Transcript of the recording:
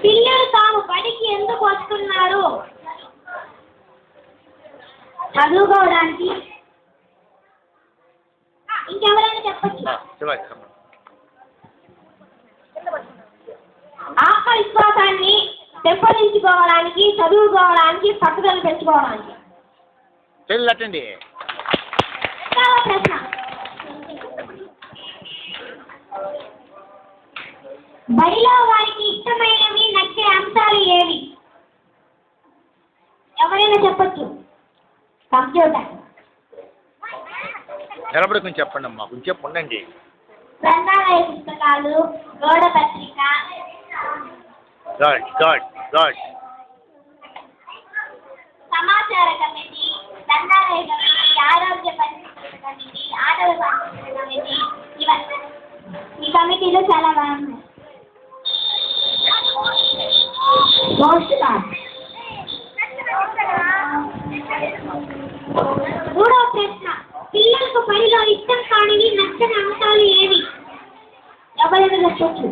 పిల్లలు తాము బడికి ఎందుకు వస్తున్నారు? చదువుకోవడానికి. ఇంకెవరైనా చెప్పచ్చు. ఆత్మవిశ్వాసాన్ని పెంపొందించుకోవడానికి, చదువుకోవడానికి, పట్టుదల పెంచుకోవడానికి. ప్రశ్న, బడిలో వారికి ఇష్టమైనవి, నచ్చే అంశాలు ఏవి? ఎవరైనా చెప్పచ్చు. కంప్యూటర్. నిలబడి కొంచెం చెప్పండి అమ్మా, కొంచెం ఉండండి. గ్రంథాలయ పుస్తకాలు, గోడ పత్రిక, సమాచార కమిటీ, గ్రంథాలయ కమిటీ, ఆరోగ్య పరిస్థితుల కమిటీ, ఆటల పరిస్థితుల కమిటీ. ఈ కమిటీలో చాలా బాగున్నాయి. మూడవ ప్రశ్న, పిల్లలకు బడిలో ఇష్టం కానివి, నచ్చని అంశాలు ఏవి? ఎవరైనా చెప్పచ్చు.